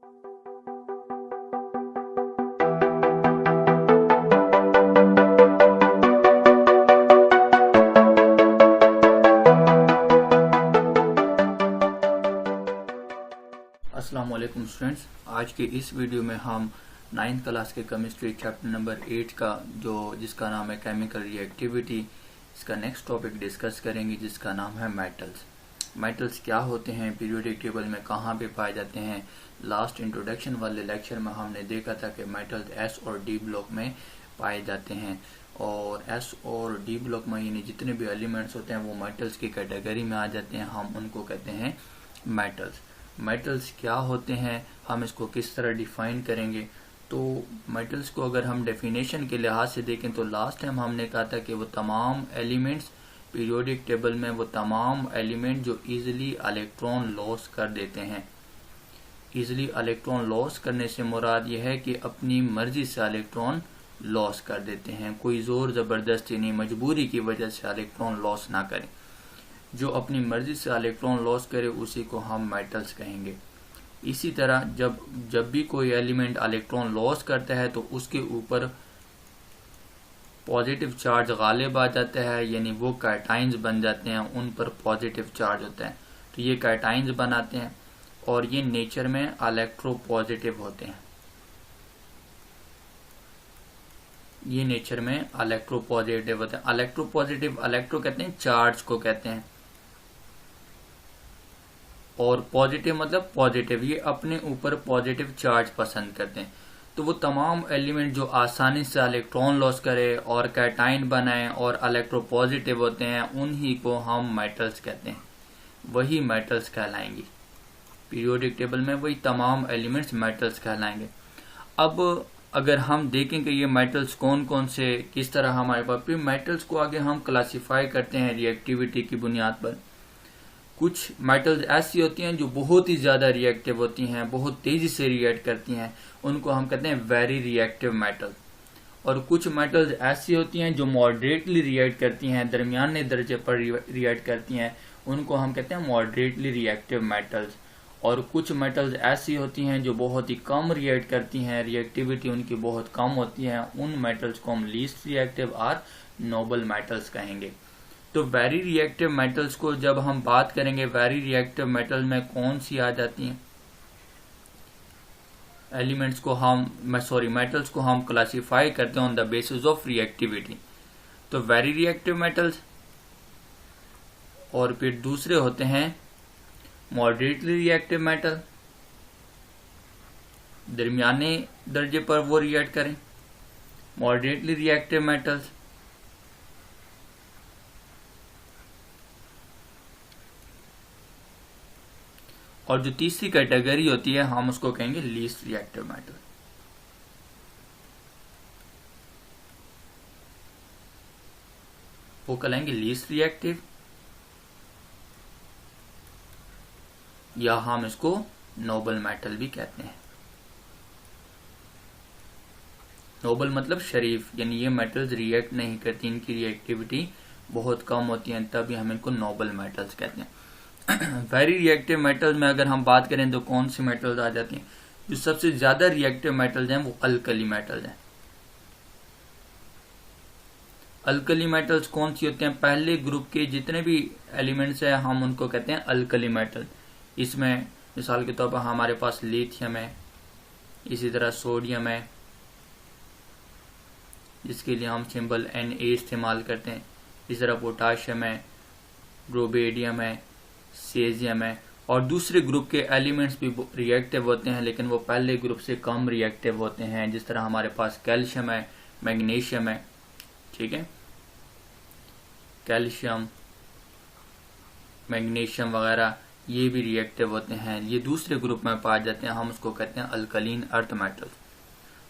अस्सलाम वालेकुम स्टूडेंट्स, आज के इस वीडियो में हम 9th क्लास के केमिस्ट्री चैप्टर नंबर 8 का जिसका नाम है केमिकल रिएक्टिविटी, इसका नेक्स्ट टॉपिक डिस्कस करेंगे जिसका नाम है मेटल्स। मेटल्स क्या होते हैं, पीरियोडिक टेबल में कहाँ पे पाए जाते हैं। लास्ट इंट्रोडक्शन वाले लेक्चर में हमने देखा था कि मेटल्स एस और डी ब्लॉक में पाए जाते हैं, और एस और डी ब्लॉक में यानी जितने भी एलिमेंट्स होते हैं वो मेटल्स की कैटेगरी में आ जाते हैं। हम उनको कहते हैं मेटल्स। मेटल्स क्या होते हैं, हम इसको किस तरह डिफाइन करेंगे। तो मेटल्स को अगर हम डेफिनेशन के लिहाज से देखें तो लास्ट टाइम हमने कहा था कि वो तमाम एलिमेंट्स पीरियोडिक टेबल में वो तमाम एलिमेंट जो इजीली इलेक्ट्रॉन लॉस कर देते हैं। इजीली इलेक्ट्रॉन लॉस करने से मुराद ये है कि अपनी मर्जी से इलेक्ट्रॉन लॉस कर देते हैं, कोई जोर जबरदस्ती नहीं, मजबूरी की वजह से इलेक्ट्रॉन लॉस ना करें। जो अपनी मर्जी से इलेक्ट्रॉन लॉस करे उसी को हम मेटल्स कहेंगे। इसी तरह जब भी कोई एलिमेंट इलेक्ट्रॉन लॉस करता है तो उसके ऊपर पॉजिटिव चार्ज गालिब आ जाता है, यानी वो कैटाइंस बन जाते हैं, उन पर पॉजिटिव चार्ज होता है, तो ये कैटाइंस बनाते हैं और ये नेचर में इलेक्ट्रोपॉजिटिव होते हैं। ये नेचर में इलेक्ट्रोपॉजिटिव होते हैं। इलेक्ट्रोपॉजिटिव, इलेक्ट्रो कहते हैं चार्ज को कहते हैं, और पॉजिटिव मतलब पॉजिटिव, ये अपने ऊपर पॉजिटिव चार्ज पसंद करते हैं। तो वो तमाम एलिमेंट जो आसानी से इलेक्ट्रॉन लॉस करे और कैटाइन बनाए और इलेक्ट्रोपॉजिटिव होते हैं, उन्हीं को हम मेटल्स कहते हैं, वही मेटल्स कहलाएंगे। पीरियोडिक टेबल में वही तमाम एलिमेंट्स मेटल्स कहलाएंगे। अब अगर हम देखें कि ये मेटल्स कौन कौन से, किस तरह हमारे पास, फिर मेटल्स को आगे हम क्लासिफाई करते हैं रिएक्टिविटी की बुनियाद पर। कुछ मेटल्स ऐसी होती हैं जो बहुत ही ज्यादा रिएक्टिव होती हैं, बहुत तेजी से रिएक्ट करती हैं, उनको हम कहते हैं वेरी रिएक्टिव मेटल। और कुछ मेटल्स ऐसी होती हैं जो मॉडरेटली रिएक्ट करती हैं, दरमियाने दर्जे पर रिएक्ट करती हैं, उनको हम कहते हैं मॉडरेटली रिएक्टिव मेटल्स। और कुछ मेटल्स ऐसी होती हैं जो बहुत ही कम रिएक्ट करती हैं, रिएक्टिविटी उनकी बहुत कम होती है, उन मेटल्स को हम लीस्ट रिएक्टिव और नोबल मेटल्स कहेंगे। तो वेरी रिएक्टिव मेटल्स को जब हम बात करेंगे, वेरी रिएक्टिव मेटल में कौन सी आ जाती हैं एलिमेंट्स को मेटल्स को हम क्लासिफाई करते हैं on the basis of reactivity. तो वेरी रिएक्टिव मेटल्स, और फिर दूसरे होते हैं मॉडरेटली रिएक्टिव मेटल, दरमियाने दर्जे पर वो रिएक्ट करें, मॉडरेटली रिएक्टिव मेटल्स। और जो तीसरी कैटेगरी होती है हम उसको कहेंगे लीस्ट रिएक्टिव मेटल। वो कहलाएंगे लीस्ट रिएक्टिव, या हम इसको नोबल मेटल भी कहते हैं। नोबल मतलब शरीफ, यानी ये मेटल्स रिएक्ट नहीं करती, इनकी रिएक्टिविटी बहुत कम होती है, तभी हम इनको नोबल मेटल्स कहते हैं। वेरी रिएक्टिव मेटल्स में अगर हम बात करें तो कौन सी मेटल्स आ जाती हैं। जो सबसे ज्यादा रिएक्टिव मेटल्स हैं वो अल्कली मेटल्स हैं। अल्कली मेटल्स कौन सी होते हैं, पहले ग्रुप के जितने भी एलिमेंट्स हैं हम उनको कहते हैं अल्कली मेटल। इसमें मिसाल के तौर पर हमारे पास लिथियम है, इसी तरह सोडियम है जिसके लिए हम सिंबल Na इस्तेमाल करते हैं, इसी तरह पोटाशियम है, ब्रोमेडियम है, सीजियम है। और दूसरे ग्रुप के एलिमेंट्स भी रिएक्टिव होते हैं, लेकिन वो पहले ग्रुप से कम रिएक्टिव होते हैं, जिस तरह हमारे पास कैल्शियम है, मैग्नीशियम है, ठीक है, कैल्शियम, मैग्नीशियम वगैरह ये भी रिएक्टिव होते हैं, ये दूसरे ग्रुप में पाए जाते हैं, हम उसको कहते हैं अल्कलीन अर्थ मेटल।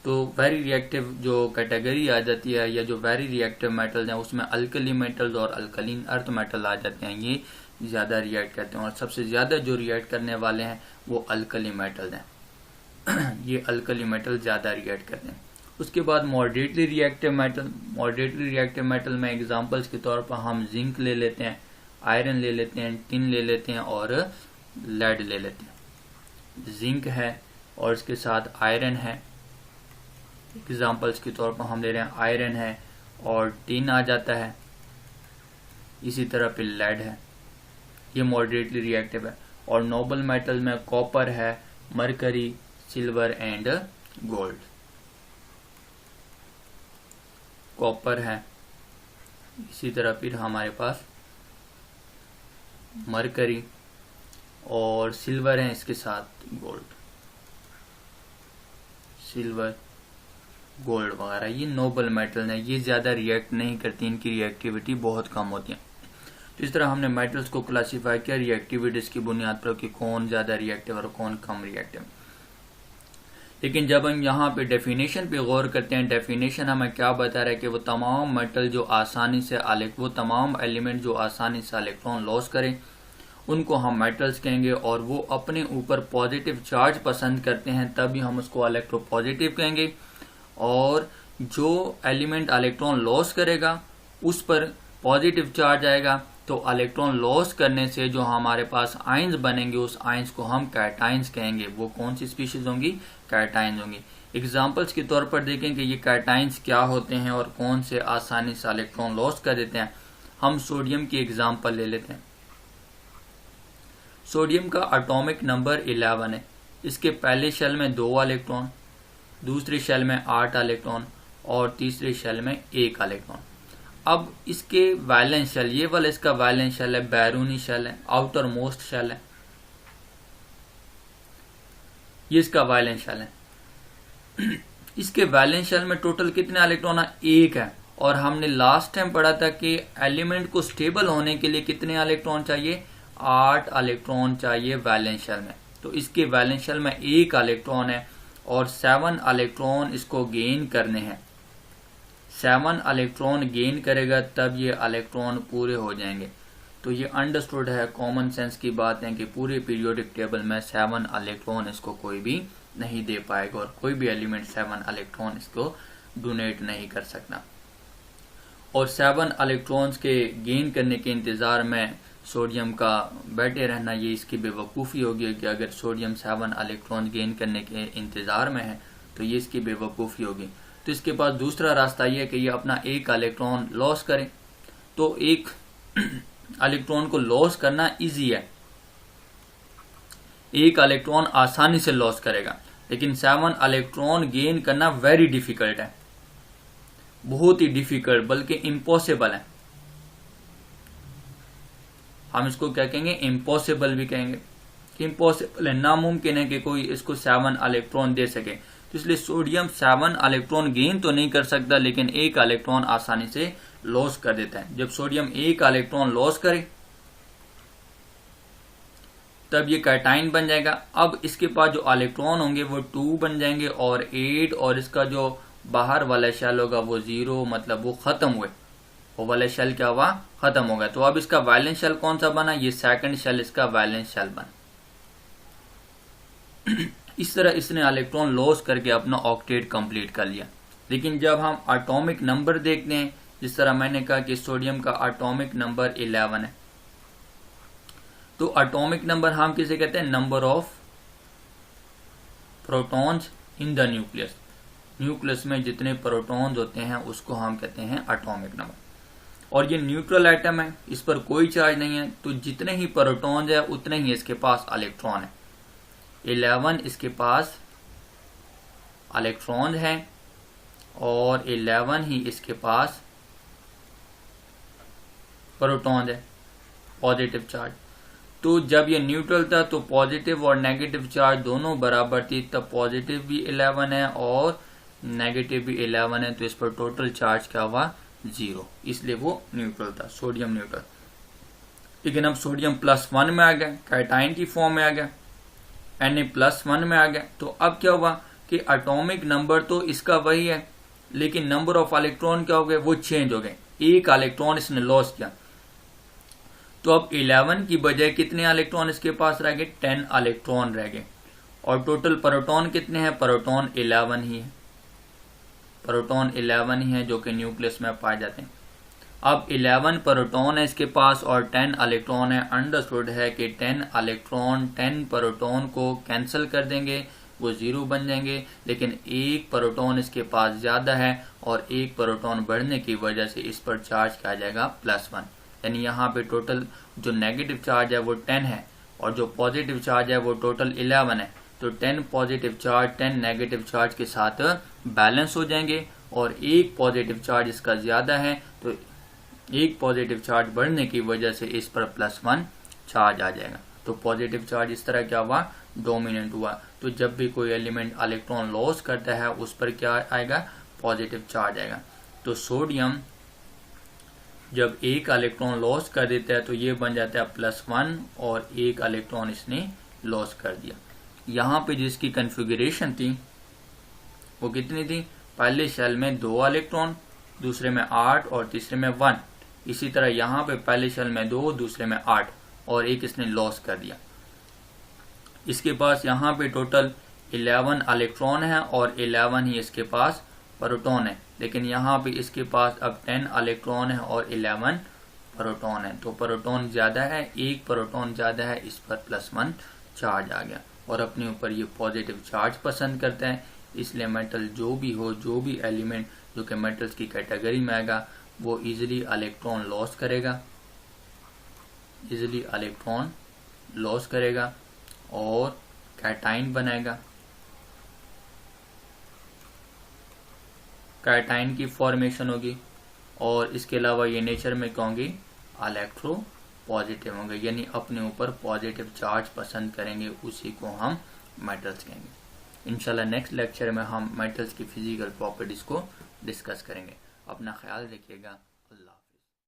तो वेरी रिएक्टिव जो कैटेगरी आ जाती है, या जो वेरी रिएक्टिव मेटल्स हैं उसमें अल्कली मेटल्स और अल्कलीन अर्थ मेटल आ जाते हैं, ये ज्यादा रिएक्ट करते हैं, और सबसे ज्यादा जो रिएक्ट करने वाले हैं वो अल्कली मेटल्स हैं। ये अल्कली मेटल ज्यादा रिएक्ट करते हैं। उसके बाद moderately reactive metal. Moderately reactive metal में एग्जांपल्स के तौर पर हम जिंक ले लेते हैं, आयरन ले लेते हैं, टिन ले लेते हैं और लेड ले लेते हैं। जिंक है, और इसके साथ आयरन है। एग्जांपल्स के तौर पर हम ले रहे हैं आयरन है और टिन आ जाता है। इसी तरह फिर लेड है, ये मॉडरेटली रिएक्टिव है। और नोबल मेटल में कॉपर है, mercury, silver and gold. Copper है, इसी तरह फिर हमारे पास मरकरी और सिल्वर है, इसके साथ गोल्ड, सिल्वर गोल्ड वगैरह ये नोबल मेटल है। ये ज्यादा रिएक्ट नहीं करती, इनकी रिएक्टिविटी बहुत कम होती है। तो इस तरह हमने मेटल्स को क्लासिफाई किया रिएक्टिविटीज की बुनियाद पर कि कौन ज्यादा रिएक्टिव और कौन कम रिएक्टिव। लेकिन जब हम यहाँ पे डेफिनेशन पे गौर करते हैं, डेफिनेशन हमें क्या बता रहा है कि वो तमाम मेटल जो आसानी से वो तमाम एलिमेंट जो आसानी से इलेक्ट्रॉन लॉस करें उनको हम मेटल्स कहेंगे। और वो अपने ऊपर पॉजिटिव चार्ज पसंद करते हैं, तभी हम उसको इलेक्ट्रोपॉजिटिव कहेंगे। और जो एलिमेंट इलेक्ट्रॉन लॉस करेगा उस पर पॉजिटिव चार्ज आएगा, तो इलेक्ट्रॉन लॉस करने से जो हमारे पास आयंस बनेंगे उस आयंस को हम कैटायंस कहेंगे। वो कौन सी स्पीशीज होंगी? कैटायंस होंगी। एग्जांपल्स के तौर पर देखें कि ये कैटायंस क्या होते हैं और कौन से आसानी से इलेक्ट्रॉन लॉस कर देते हैं। हम सोडियम की एग्जांपल ले लेते हैं। सोडियम का एटॉमिक नंबर 11 है। इसके पहले शेल में 2 इलेक्ट्रॉन, दूसरी शेल में 8 इलेक्ट्रॉन और तीसरी शेल में 1 इलेक्ट्रॉन। अब इसके वैलेंस शेल, ये वाला इसका वैलेंस शेल है, बैरूनी शेल है, आउटर मोस्ट शेल है, ये इसका वैलेंस शेल है। इसके वैलेंस शेल में टोटल कितने इलेक्ट्रॉन है? 1 है। और हमने लास्ट टाइम पढ़ा था कि एलिमेंट को स्टेबल होने के लिए कितने इलेक्ट्रॉन चाहिए? 8 इलेक्ट्रॉन चाहिए वैलेंस शेल में। तो इसके वैलेंस शेल में 1 इलेक्ट्रॉन है और 7 इलेक्ट्रॉन इसको गेन करने हैं। 7 इलेक्ट्रॉन गेन करेगा तब ये इलेक्ट्रॉन पूरे हो जाएंगे। तो ये अंडरस्टूड है, कॉमन सेंस की बात है कि पूरे पीरियोडिक टेबल में 7 इलेक्ट्रॉन इसको कोई भी नहीं दे पाएगा और कोई भी एलिमेंट 7 इलेक्ट्रॉन इसको डोनेट नहीं कर सकता। और 7 इलेक्ट्रॉन्स के गेन करने के इंतजार में सोडियम का बैठे रहना, ये इसकी बेवकूफ़ी होगी कि अगर सोडियम 7 इलेक्ट्रॉन गेन करने के इंतजार में है तो ये इसकी बेवकूफ़ी होगी। तो इसके पास दूसरा रास्ता ये है कि ये अपना 1 इलेक्ट्रॉन लॉस करे। तो 1 इलेक्ट्रॉन को लॉस करना इजी है, 1 इलेक्ट्रॉन आसानी से लॉस करेगा, लेकिन 7 इलेक्ट्रॉन गेन करना वेरी डिफिकल्ट है, बहुत ही डिफिकल्ट, बल्कि इम्पॉसिबल है। हम इसको क्या कहेंगे? इम्पॉसिबल भी कहेंगे। इम्पॉसिबल है, नामुमकिन है कि कोई इसको 7 इलेक्ट्रॉन दे सके। तो इसलिए सोडियम 7 इलेक्ट्रॉन गेन तो नहीं कर सकता, लेकिन 1 इलेक्ट्रॉन आसानी से लॉस कर देता है। जब सोडियम 1 इलेक्ट्रॉन लॉस करे तब ये कैटाइन बन जाएगा। अब इसके पास जो इलेक्ट्रॉन होंगे वो 2 बन जाएंगे और 8, और इसका जो बाहर वाला शेल होगा वो 0, मतलब वो खत्म हुए, वो वाला शेल क्या हुआ? खत्म हो गया। तो अब इसका वैलेंस शेल कौन सा बना? ये सेकंड शेल इसका वैलेंस शेल बना। इस तरह इसने इलेक्ट्रॉन लॉस करके अपना ऑक्टेट कंप्लीट कर लिया। लेकिन जब हम एटॉमिक नंबर देखते हैं, जिस तरह मैंने कहा कि सोडियम का एटॉमिक नंबर 11 है, तो एटॉमिक नंबर हम किसे कहते हैं? Number of protons in the nucleus. Nucleus में जितने प्रोटॉन्स होते हैं उसको हम कहते हैं एटॉमिक नंबर। और ये न्यूट्रल एटम है, इस पर कोई चार्ज नहीं है, तो जितने ही प्रोटॉन्स है उतने ही इसके पास इलेक्ट्रॉन है। 11 इसके पास इलेक्ट्रॉन है और 11 ही इसके पास प्रोटॉन है, पॉजिटिव चार्ज। तो जब ये न्यूट्रल था तो पॉजिटिव और नेगेटिव चार्ज दोनों बराबर थी, तब पॉजिटिव भी 11 है और नेगेटिव भी 11 है, तो इस पर टोटल चार्ज क्या हुआ? 0, इसलिए वो न्यूट्रल था, सोडियम न्यूट्रल। लेकिन अब सोडियम +1 में आ गया, कैटाइन की फॉर्म में आ गया, Na+1 में आ गया। तो अब क्या हुआ कि एटॉमिक नंबर तो इसका वही है, लेकिन नंबर ऑफ इलेक्ट्रॉन क्या हो गए? वो चेंज हो गए, 1 इलेक्ट्रॉन इसने लॉस किया। तो अब 11 की बजाय कितने इलेक्ट्रॉन इसके पास रह गए? 10 इलेक्ट्रॉन रह गए। और टोटल प्रोटॉन कितने हैं? प्रोटॉन 11 ही है, प्रोटॉन 11 ही है जो कि न्यूक्लियस में पाए जाते हैं। अब 11 प्रोटॉन है इसके पास और 10 इलेक्ट्रॉन है। अंडरस्टूड है कि 10 इलेक्ट्रॉन 10 प्रोटॉन को कैंसिल कर देंगे, वो 0 बन जाएंगे, लेकिन एक प्रोटॉन इसके पास ज्यादा है और एक प्रोटॉन बढ़ने की वजह से इस पर चार्ज क्या आ जाएगा +1। यानी यहाँ पे टोटल जो नेगेटिव चार्ज है वो 10 है और जो पॉजिटिव चार्ज है वो टोटल 11 है। तो 10 पॉजिटिव चार्ज 10 नेगेटिव चार्ज के साथ बैलेंस हो जाएंगे और एक पॉजिटिव चार्ज इसका ज्यादा है, तो एक पॉजिटिव चार्ज बढ़ने की वजह से इस पर +1 चार्ज आ जाएगा। तो पॉजिटिव चार्ज इस तरह क्या हुआ, डोमिनेंट हुआ। तो जब भी कोई एलिमेंट इलेक्ट्रॉन लॉस करता है उस पर क्या आएगा, पॉजिटिव चार्ज आएगा। तो सोडियम जब एक इलेक्ट्रॉन लॉस कर देता है तो ये बन जाता है +1 और एक इलेक्ट्रॉन इसने लॉस कर दिया। यहाँ पे जिसकी कन्फिगरेशन थी वो कितनी थी, पहले शेल में 2 इलेक्ट्रॉन, दूसरे में 8 और तीसरे में 1। इसी तरह यहाँ पे पहले शेल में 2, दूसरे में 8 और एक इसने लॉस कर दिया। इसके पास यहाँ पे टोटल 11 इलेक्ट्रॉन है और 11 ही इसके पास प्रोटॉन है, लेकिन यहाँ पे इसके पास अब 10 इलेक्ट्रॉन है और 11 प्रोटॉन है। तो प्रोटॉन ज्यादा है, एक प्रोटॉन ज्यादा है, इस पर +1 चार्ज आ गया और अपने ऊपर ये पॉजिटिव चार्ज पसंद करते हैं। इसलिए मेटल जो भी हो, जो भी एलिमेंट जो कि मेटल्स की कैटेगरी में आएगा वो इजिली इलेक्ट्रॉन लॉस करेगा, इजिली इलेक्ट्रॉन लॉस करेगा और कैटाइन बनाएगा। कैटाइन की फॉर्मेशन होगी और इसके अलावा ये नेचर में कहोंगे इलेक्ट्रो पॉजिटिव होंगे, यानी अपने ऊपर पॉजिटिव चार्ज पसंद करेंगे, उसी को हम मेटल्स कहेंगे। इंशाल्लाह नेक्स्ट लेक्चर में हम मेटल्स की फिजिकल प्रॉपर्टीज को डिस्कस करेंगे। अपना ख्याल रखिएगा।